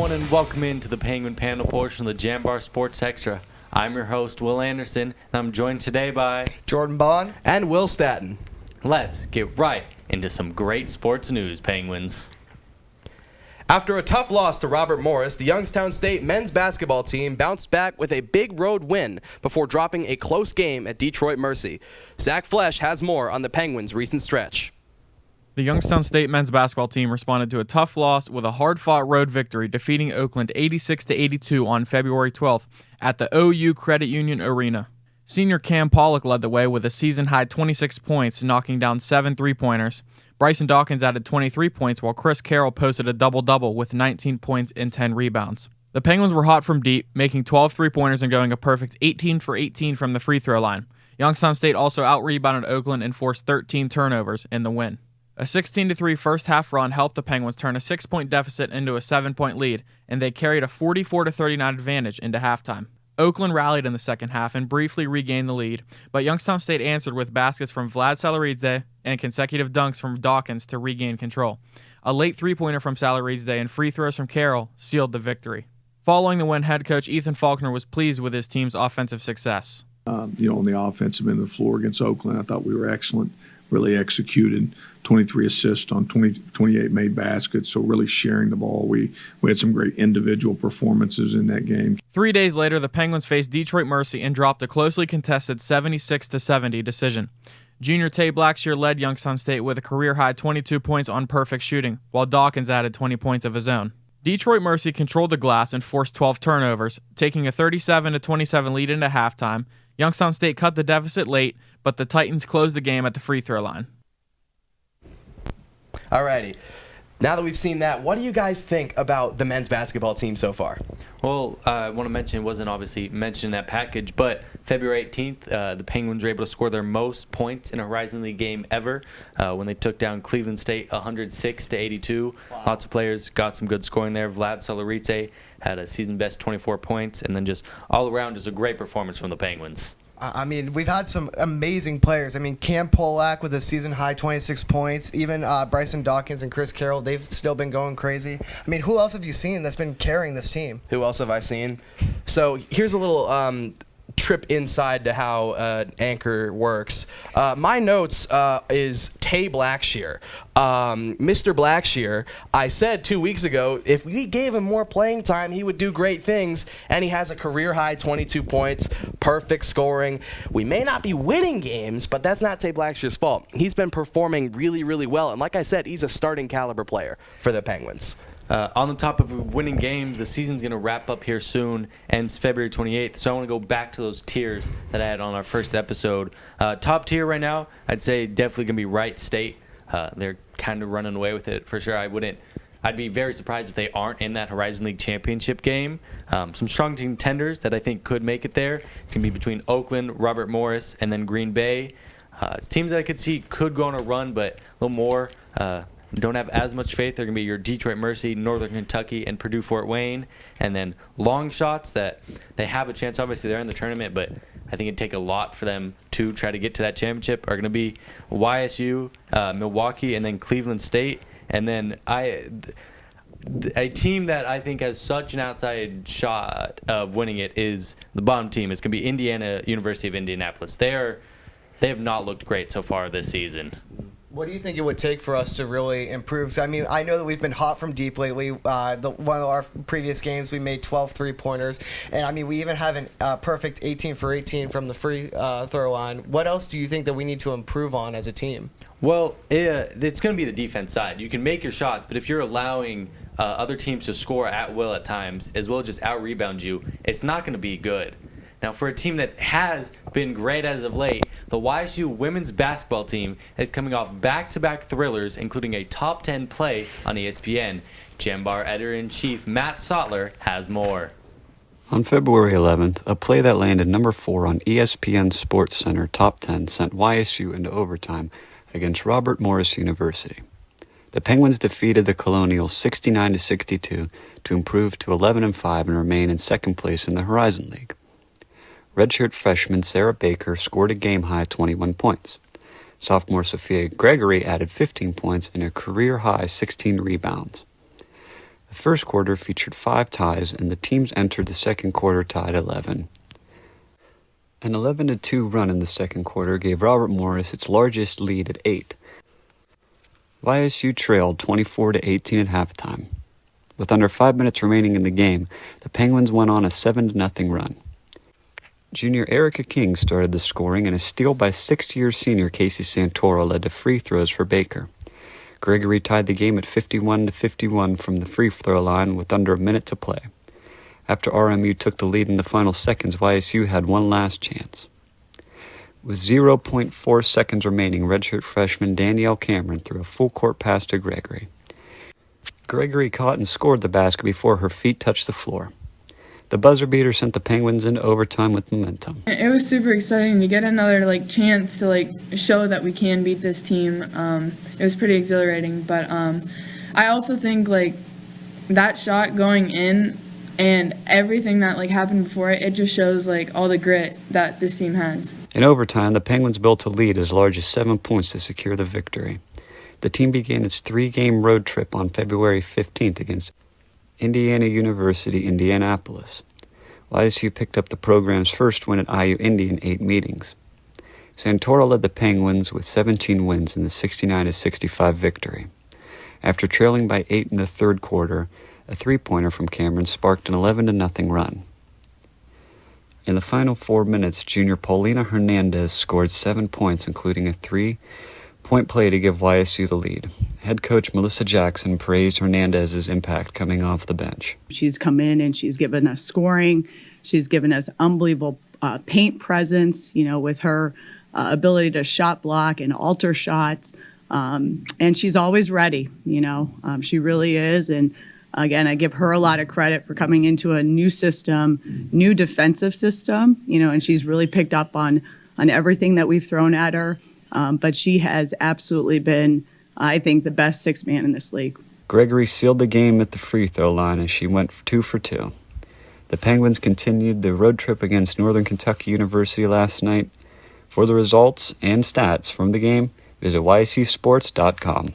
everyone, and welcome into the Penguin Panel portion of the Jambar Sports Extra. I'm your host, Will Anderson, and I'm joined today by Jordan Bond and Will Staten. Let's get right into some great sports news, Penguins. After a tough loss to Robert Morris, the Youngstown State men's basketball team bounced back with a big road win before dropping a close game at Detroit Mercy. Zach Flesch has more on the Penguins' recent stretch. The Youngstown State men's basketball team responded to a tough loss with a hard-fought road victory, defeating Oakland 86-82 on February 12th at the OU Credit Union Arena. Senior Cam Pollock led the way with a season-high 26 points, knocking down 7 three-pointers. Bryson Dawkins added 23 points, while Chris Carroll posted a double-double with 19 points and 10 rebounds. The Penguins were hot from deep, making 12 three-pointers and going a perfect 18 for 18 from the free throw line. Youngstown State also out-rebounded Oakland and forced 13 turnovers in the win. A 16-3 first-half run helped the Penguins turn a 6-point deficit into a 7-point lead, and they carried a 44-39 advantage into halftime. Oakland rallied in the second half and briefly regained the lead, but Youngstown State answered with baskets from Vlad Salaridze and consecutive dunks from Dawkins to regain control. A late three-pointer from Salaridze and free throws from Carroll sealed the victory. Following the win, head coach Ethan Faulkner was pleased with his team's offensive success. On the offensive end of the floor against Oakland, I thought we were excellent, really executed. 23 assists on 28 made baskets, so really sharing the ball. We had some great individual performances in that game. 3 days later, the Penguins faced Detroit Mercy and dropped a closely contested 76-70 decision. Junior Tay Blackshear led Youngstown State with a career-high 22 points on perfect shooting, while Dawkins added 20 points of his own. Detroit Mercy controlled the glass and forced 12 turnovers, taking a 37-27 lead into halftime. Youngstown State cut the deficit late, but the Titans closed the game at the free throw line. Alrighty. Now that we've seen that, what do you guys think about the men's basketball team so far? Well, I want to mention, it wasn't obviously mentioned in that package, but February 18th, the Penguins were able to score their most points in a Horizon League game ever when they took down Cleveland State 106-82. Wow. Lots of players got some good scoring there. Vlad Salaridze had a season-best 24 points, and then just all around, just a great performance from the Penguins. I mean, we've had some amazing players. I mean, Cam Polak with a season-high 26 points. Even Bryson Dawkins and Chris Carroll, they've still been going crazy. I mean, who else have you seen that's been carrying this team? Who else have I seen? So here's a little trip inside to how Anchor works. My notes is Tay Blackshear. Mr. Blackshear, I said 2 weeks ago, if we gave him more playing time, he would do great things, and he has a career-high 22 points, perfect scoring. We may not be winning games, but that's not Tay Blackshear's fault. He's been performing really, really well, and like I said, he's a starting caliber player for the Penguins. On the top of winning games, the season's going to wrap up here soon, ends February 28th. So I want to go back to those tiers that I had on our first episode. Top tier right now, I'd say definitely going to be Wright State. They're kind of running away with it for sure. I'd be very surprised if they aren't in that Horizon League championship game. Some strong contenders that I think could make it there. It's going to be between Oakland, Robert Morris, and then Green Bay. It's teams that I could see could go on a run, but a little more. Don't have as much faith. They're going to be your Detroit Mercy, Northern Kentucky, and Purdue Fort Wayne. And then long shots that they have a chance. Obviously, they're in the tournament, but I think it'd take a lot for them to try to get to that championship. Are going to be YSU, Milwaukee, and then Cleveland State. And then a team that I think has such an outside shot of winning it is the bottom team. It's going to be University of Indianapolis. They have not looked great so far this season. What do you think it would take for us to really improve? 'Cause, I mean, I know that we've been hot from deep lately. One of our previous games, we made 12 three-pointers. And, I mean, we even have a perfect 18 for 18 from the free throw line. What else do you think that we need to improve on as a team? Well, it's going to be the defense side. You can make your shots, but if you're allowing other teams to score at will at times, as well as just out-rebound you, it's not going to be good. Now, for a team that has been great as of late, the YSU women's basketball team is coming off back-to-back thrillers, including a top 10 play on ESPN. Jambar editor-in-chief Matt Sotler has more. On February 11th, a play that landed number 4 on ESPN Sports Center Top 10 sent YSU into overtime against Robert Morris University. The Penguins defeated the Colonials 69-62 to improve to 11-5 and remain in second place in the Horizon League. Redshirt freshman Sarah Baker scored a game-high 21 points. Sophomore Sophia Gregory added 15 points and a career-high 16 rebounds. The first quarter featured 5 ties, and the teams entered the second quarter tied 11. An 11-2 run in the second quarter gave Robert Morris its largest lead at 8. YSU trailed 24-18 at halftime. With under 5 minutes remaining in the game, the Penguins went on a 7-0 run. Junior Erica King started the scoring, and a steal by 6th-year senior Casey Santoro led to free throws for Baker. Gregory tied the game at 51-51 from the free throw line with under a minute to play. After RMU took the lead in the final seconds, YSU had one last chance. With 0.4 seconds remaining, redshirt freshman Danielle Cameron threw a full-court pass to Gregory. Gregory caught and scored the basket before her feet touched the floor. The buzzer beater sent the Penguins into overtime with momentum. It was super exciting to get another chance to show that we can beat this team. It was pretty exhilarating, but I also think that shot going in and everything that happened before it just shows all the grit that this team has. In overtime, the Penguins built a lead as large as 7 points to secure the victory. The team began its 3-game road trip on February 15th against Indiana University, Indianapolis. YSU picked up the program's first win at IU Indy in 8 meetings. Santoro led the Penguins with 17 wins in the 69-65 victory. After trailing by 8 in the third quarter, a 3-pointer from Cameron sparked an 11-0 run. In the final 4 minutes, junior Paulina Hernandez scored 7 points, including a 3-point play to give YSU the lead. Head coach Melissa Jackson praised Hernandez's impact coming off the bench. She's come in and she's given us scoring. She's given us unbelievable paint presence, with her ability to shot block and alter shots. And she's always ready, she really is. And again, I give her a lot of credit for coming into a new system, new defensive system, and she's really picked up on everything that we've thrown at her. But she has absolutely been, I think, the best sixth man in this league. Gregory sealed the game at the free throw line as she went 2 for 2. The Penguins continued the road trip against Northern Kentucky University last night. For the results and stats from the game, visit ysusports.com.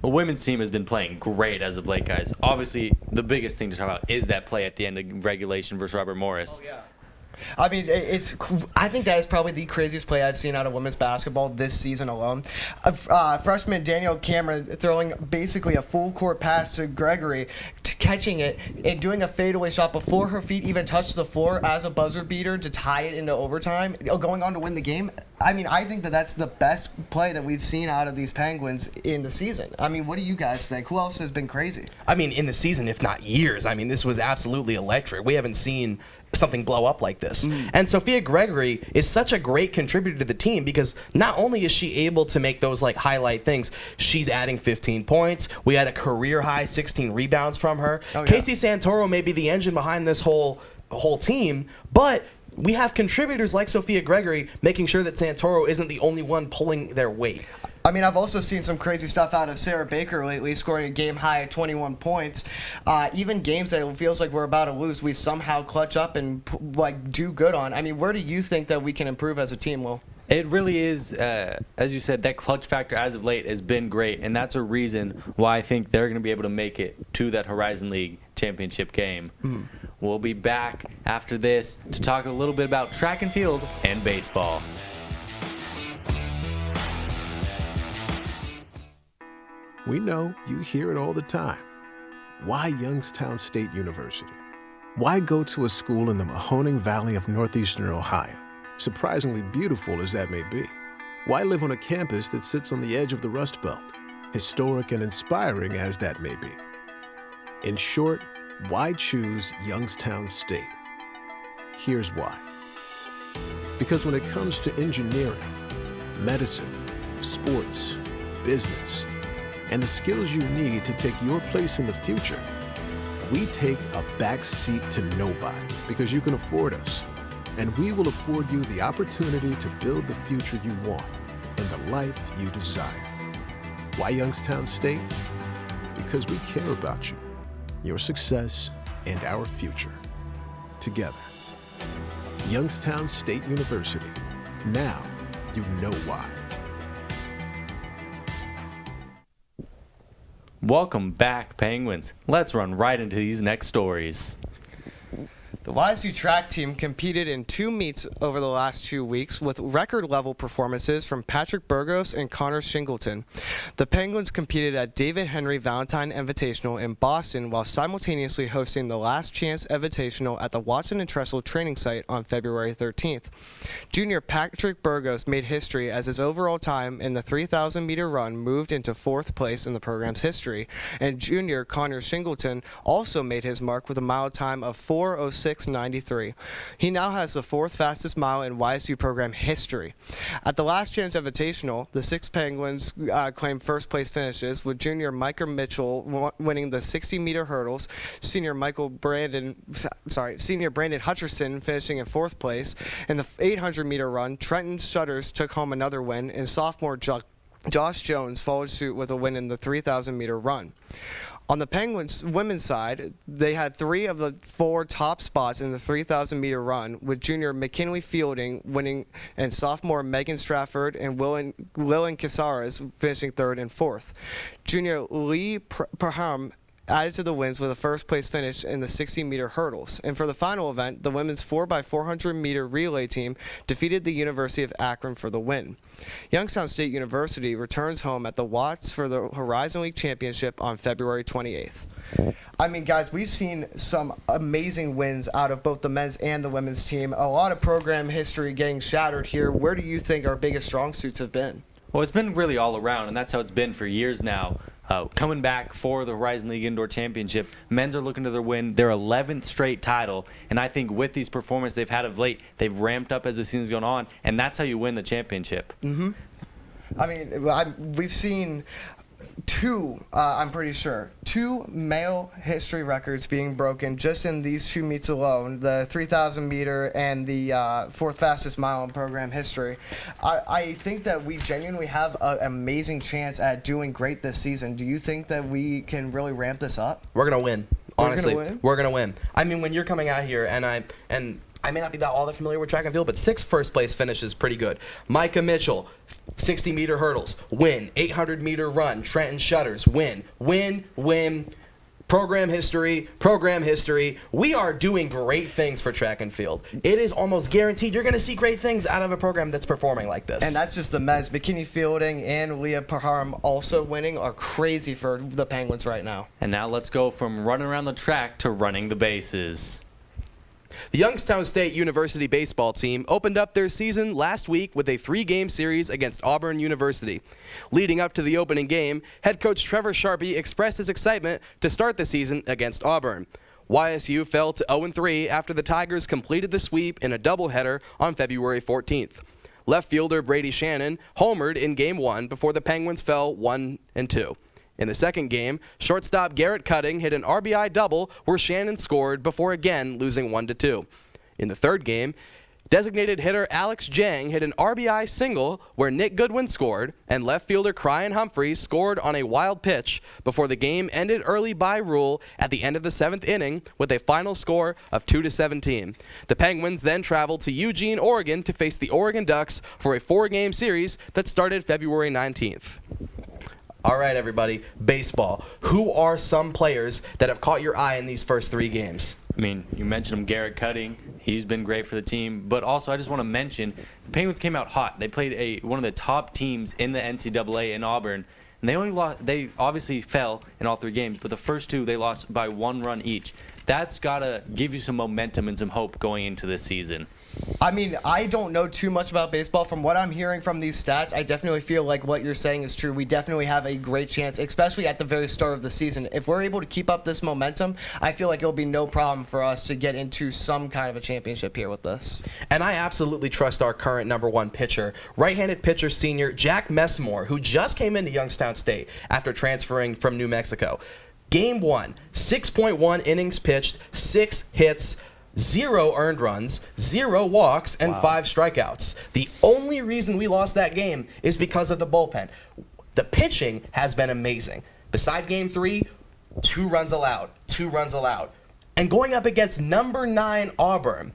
The women's team has been playing great as of late, guys. Obviously, the biggest thing to talk about is that play at the end of regulation versus Robert Morris. Oh, yeah. I mean, I think that is probably the craziest play I've seen out of women's basketball this season alone. Freshman Danielle Cameron throwing basically a full court pass to Gregory, catching it and doing a fadeaway shot before her feet even touched the floor as a buzzer beater to tie it into overtime, going on to win the game. I mean, I think that's the best play that we've seen out of these Penguins in the season. I mean, what do you guys think? Who else has been crazy? I mean, in the season, if not years. I mean, this was absolutely electric. We haven't seen something blow up like this. And Sophia Gregory is such a great contributor to the team because not only is she able to make those highlight things, she's adding 15 points. We had a career high 16 rebounds from her. Oh, yeah. Casey Santoro may be the engine behind this whole team, but we have contributors like Sophia Gregory making sure that Santoro isn't the only one pulling their weight. I mean, I've also seen some crazy stuff out of Sarah Baker lately, scoring a game high at 21 points. Even games that it feels like we're about to lose, we somehow clutch up and do good on. I mean, where do you think that we can improve as a team, Will? It really is, as you said, that clutch factor as of late has been great, and that's a reason why I think they're going to be able to make it to that Horizon League championship game. We'll be back after this to talk a little bit about track and field and baseball. We know you hear it all the time. Why Youngstown State University? Why go to a school in the Mahoning Valley of northeastern Ohio? Surprisingly beautiful as that may be. Why live on a campus that sits on the edge of the Rust Belt? Historic and inspiring as that may be. In short, why choose Youngstown State? Here's why. Because when it comes to engineering, medicine, sports, business, and the skills you need to take your place in the future, we take a back seat to nobody because you can afford us. And we will afford you the opportunity to build the future you want and the life you desire. Why Youngstown State? Because we care about you, your success, and our future. Together. Youngstown State University. Now you know why. Welcome back, Penguins. Let's run right into these next stories. The YSU track team competed in 2 meets over the last 2 weeks with record-level performances from Patrick Burgos and Connor Shingleton. The Penguins competed at David Henry Valentine Invitational in Boston while simultaneously hosting the Last Chance Invitational at the Watson and Tressel training site on February 13th. Junior Patrick Burgos made history as his overall time in the 3,000-meter run moved into 4th place in the program's history, and junior Connor Shingleton also made his mark with a mile time of 4:06.93. He now has the 4th fastest mile in YSU program history. At the Last Chance Invitational, the 6 Penguins claimed first place finishes, with junior Micah Mitchell winning the 60-meter hurdles, senior Brandon Hutcherson finishing in 4th place. In the 800-meter run, Trenton Shutters took home another win, and sophomore Josh Jones followed suit with a win in the 3,000-meter run. On the Penguins women's side, they had 3 of the 4 top spots in the 3,000-meter run, with junior McKinley Fielding winning and sophomore Megan Strafford and Willen Casares finishing 3rd and 4th. Junior Lee Perham added to the wins with a first-place finish in the 60-meter hurdles. And for the final event, the women's 4x400-meter relay team defeated the University of Akron for the win. Youngstown State University returns home at the Watts for the Horizon League Championship on February 28th. I mean, guys, we've seen some amazing wins out of both the men's and the women's team. A lot of program history getting shattered here. Where do you think our biggest strong suits have been? Well, it's been really all around, and that's how it's been for years now. Coming back for the Horizon League Indoor Championship, men's are looking to win their 11th straight title, and I think with these performances they've had of late, they've ramped up as the season's gone on, and that's how you win the championship. Mm-hmm. I mean, we've seen 2, I'm pretty sure, 2 male history records being broken just in these 2 meets alone, the 3,000 meter and the 4th fastest mile in program history. I think that we genuinely have an amazing chance at doing great this season. Do you think that we can really ramp this up? We're going to win. Honestly, we're going to win. I mean, when you're coming out here, and I may not be all that familiar with track and field, but 6 first-place finishes pretty good. Micah Mitchell, 60-meter hurdles, win. 800-meter run, Trenton Shutters, win. Win. Program history. We are doing great things for track and field. It is almost guaranteed you're going to see great things out of a program that's performing like this. And that's just the men's. McKinney Fielding and Leah Parham also winning are crazy for the Penguins right now. And now let's go from running around the track to running the bases. The Youngstown State University baseball team opened up their season last week with a 3-game series against Auburn University. Leading up to the opening game, head coach Trevor Sharpie expressed his excitement to start the season against Auburn. YSU fell to 0-3 after the Tigers completed the sweep in a doubleheader on February 14th. Left fielder Brady Shannon homered in Game 1 before the Penguins fell 1-2. In the second game, shortstop Garrett Cutting hit an RBI double where Shannon scored before again losing 1-2. In the third game, designated hitter Alex Jang hit an RBI single where Nick Goodwin scored, and left fielder Cryan Humphreys scored on a wild pitch before the game ended early by rule at the end of the 7th inning with a final score of 2-17. The Penguins then traveled to Eugene, Oregon to face the Oregon Ducks for a 4-game series that started February 19th. All right, everybody, baseball. Who are some players that have caught your eye in these first 3 games? I mean, you mentioned him, Garrett Cutting. He's been great for the team. But also, I just want to mention, the Penguins came out hot. They played one of the top teams in the NCAA in Auburn. And they obviously fell in all 3 games, but the first 2 they lost by 1 run each. That's got to give you some momentum and some hope going into this season. I mean, I don't know too much about baseball. From what I'm hearing from these stats, I definitely feel like what you're saying is true. We definitely have a great chance, especially at the very start of the season. If we're able to keep up this momentum, I feel like it'll be no problem for us to get into some kind of a championship here with this. And I absolutely trust our current #1 pitcher, right-handed pitcher senior Jack Messmore, who just came into Youngstown State after transferring from New Mexico. Game 1, 6.1 innings pitched, 6 hits, 0 earned runs, 0 walks, and 5 strikeouts. The only reason we lost that game is because of the bullpen. The pitching has been amazing. Beside Game 3, 2 runs allowed. And going up against number 9 Auburn,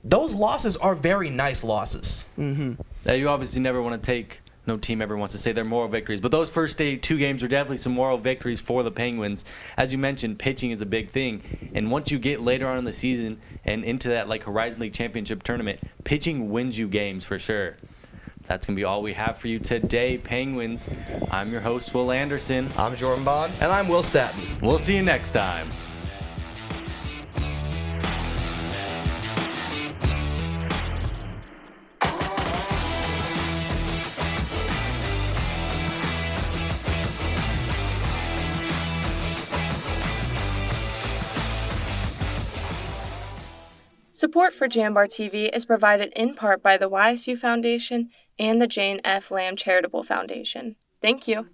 those losses are very nice losses. Mm-hmm. You obviously never want to take no team ever wants to say they're moral victories. But those first 2 games are definitely some moral victories for the Penguins. As you mentioned, pitching is a big thing. And once you get later on in the season and into that like Horizon League Championship tournament, pitching wins you games for sure. That's going to be all we have for you today, Penguins. I'm your host, Will Anderson. I'm Jordan Bond. And I'm Will Staten. We'll see you next time. Support for Jambar TV is provided in part by the YSU Foundation and the Jane F. Lamb Charitable Foundation. Thank you.